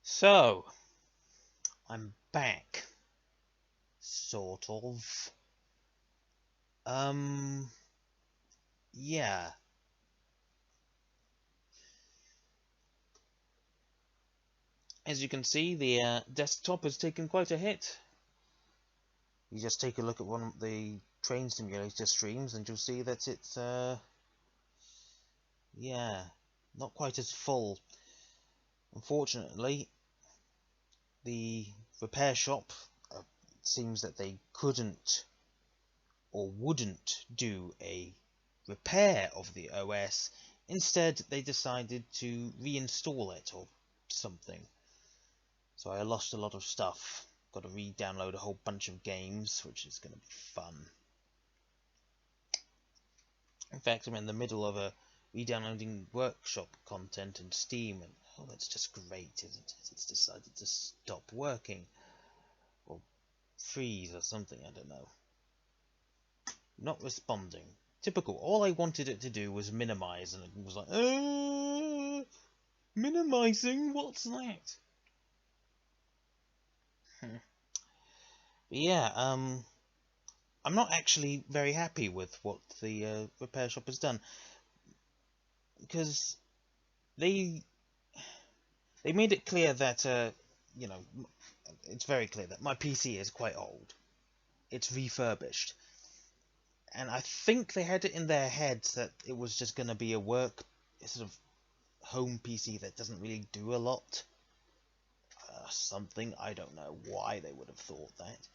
So, I'm back. Sort of. Um, yeah. As you can see, the desktop has taken quite a hit. You just take a look at one of the train simulator streams and you'll see that it's, yeah, not quite as full. Unfortunately, the repair shop, seems that they couldn't or wouldn't do a repair of the OS. Instead, they decided to reinstall it or something. So I lost a lot of stuff. Got to re-download a whole bunch of games, which is going to be fun. In fact, I'm in the middle of a re-downloading workshop content in Steam, and oh, that's just great, isn't it? It's decided to stop working. Or freeze or something, I don't know. Not responding. Typical. All I wanted it to do was minimize, and it was like, minimizing? What's that? But yeah, I'm not actually very happy with what the repair shop has done, because they made it clear that you know, it's very clear that my PC is quite old. It's refurbished, and I think they had it in their heads that it was just going to be a sort of home PC that doesn't really do a lot. Something, I don't know why they would have thought that,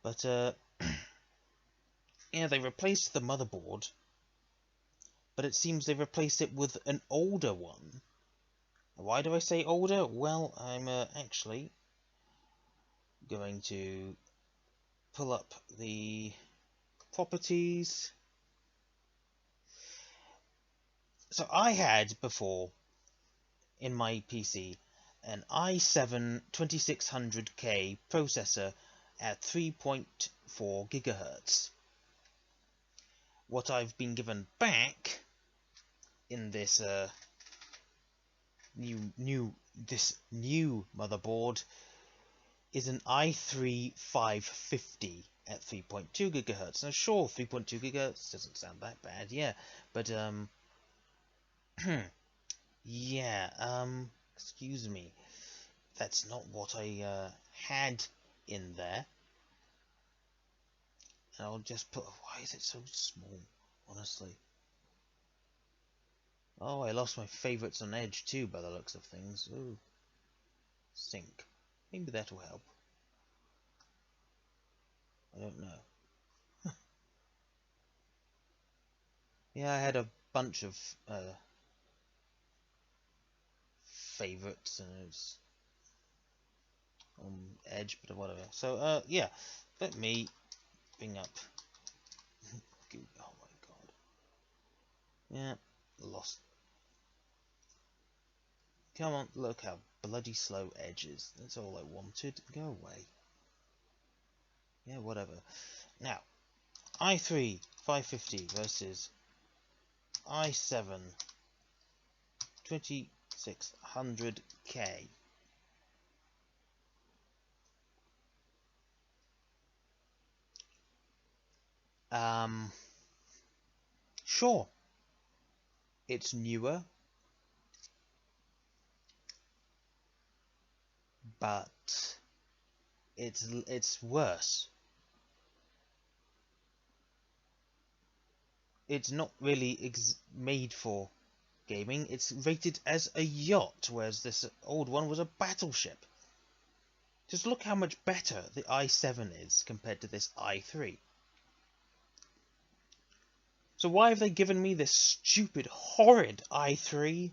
but yeah, they replaced the motherboard, but it seems they replaced it with an older one. Why do I say older? Well, I'm actually going to pull up the properties. So I had before in my PC an i7 2600K processor at 3.4 gigahertz. What I've been given back in this new motherboard is an i3 550 at 3.2 gigahertz. Now, sure, 3.2 gigahertz doesn't sound that bad, yeah, but yeah, excuse me, that's not what I had in there. And I'll just put. Why is it so small? Honestly. Oh, I lost my favourites on Edge too, by the looks of things. Ooh. Sync. Maybe that'll help. I don't know. Yeah, I had a bunch of favourites and it was on Edge, but whatever. So, yeah. Let me bring up. Oh my god. Yeah, lost. Come on, look how bloody slow Edge is. That's all I wanted. Go away. Yeah, whatever. Now, i3 550 versus i7 2600K. Sure, it's newer, but it's worse. It's not really made for gaming. It's rated as a yacht, whereas this old one was a battleship. Just look how much better the i7 is compared to this i3. So why have they given me this stupid, horrid i3?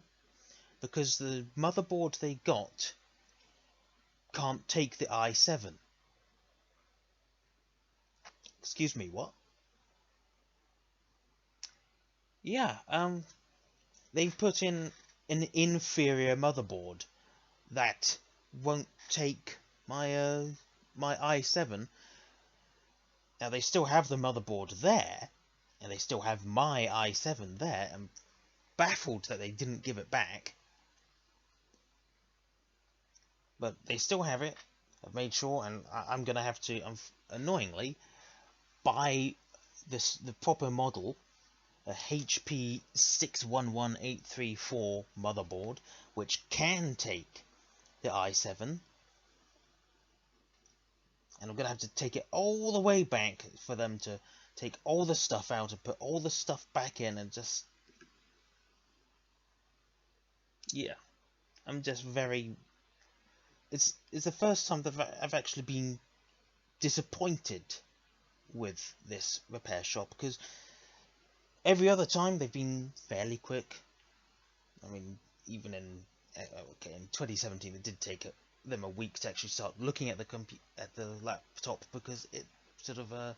Because the motherboard they got can't take the i7. Excuse me, what? Yeah, they've put in an inferior motherboard that won't take my my i7. Now they still have the motherboard there, and they still have my i7 there. I'm baffled that they didn't give it back. but they still have it. I've made sure, and I'm gonna have to, annoyingly, buy the proper model, a HP 611834 motherboard, which can take the i7, and I'm gonna have to take it all the way back for them to take all the stuff out and put all the stuff back in, and just, yeah, I'm just very, it's the first time that I've actually been disappointed with this repair shop, because every other time they've been fairly quick. I mean, even in okay, in 2017 it did take them a week to actually start looking at the laptop, because it sort of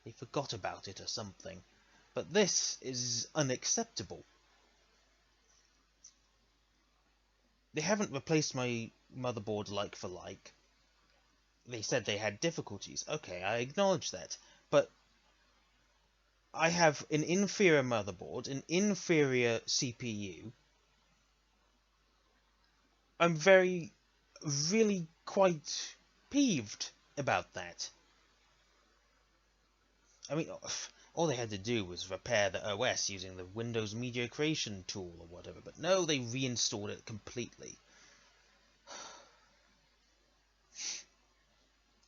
they forgot about it or something. But this is unacceptable. They haven't replaced my motherboard like for like. They said they had difficulties. Okay, I acknowledge that. But I have an inferior motherboard, an inferior CPU. I'm really quite peeved about that. I mean, all they had to do was repair the OS using the Windows Media Creation tool or whatever, but no, they reinstalled it completely.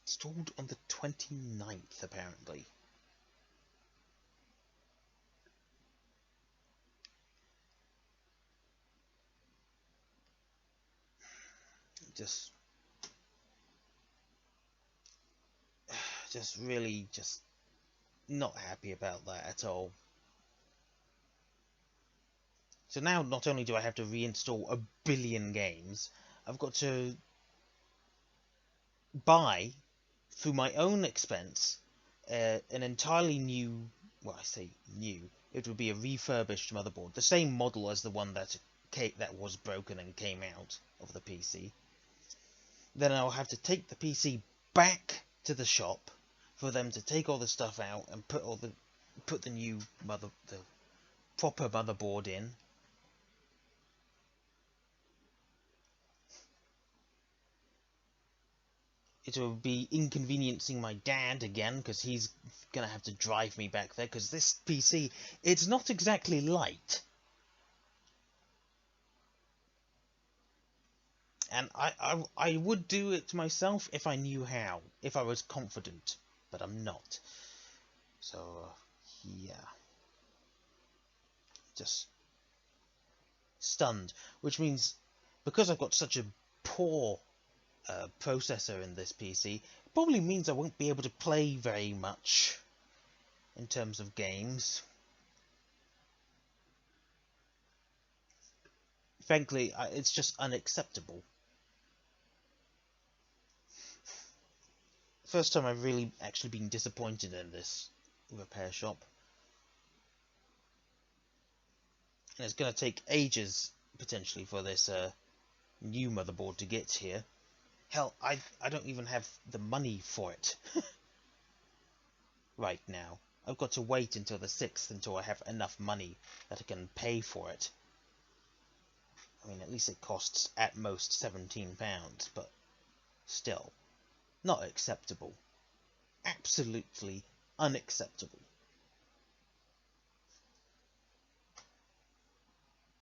Installed on the 29th, apparently. Just really, just not happy about that at all. So now, not only do I have to reinstall a billion games, I've got to buy, through my own expense, an entirely new, well, I say new, it would be a refurbished motherboard, the same model as the one that was broken and came out of the PC. Then I'll have to take the PC back to the shop for them to take all the stuff out and put the new the proper motherboard in. It will be inconveniencing my dad again, because he's gonna have to drive me back there, because this PC, it's not exactly light. And I would do it myself if I knew how, if I was confident, but I'm not. So, yeah. Just stunned. Which means, because I've got such a poor processor in this PC, it probably means I won't be able to play very much in terms of games. Frankly, it's just unacceptable. First time I've really actually been disappointed in this repair shop. And it's going to take ages, potentially, for this new motherboard to get here. Hell, I don't even have the money for it right now. I've got to wait until the 6th until I have enough money that I can pay for it. I mean, at least it costs at most £17, but still, not acceptable. Absolutely unacceptable.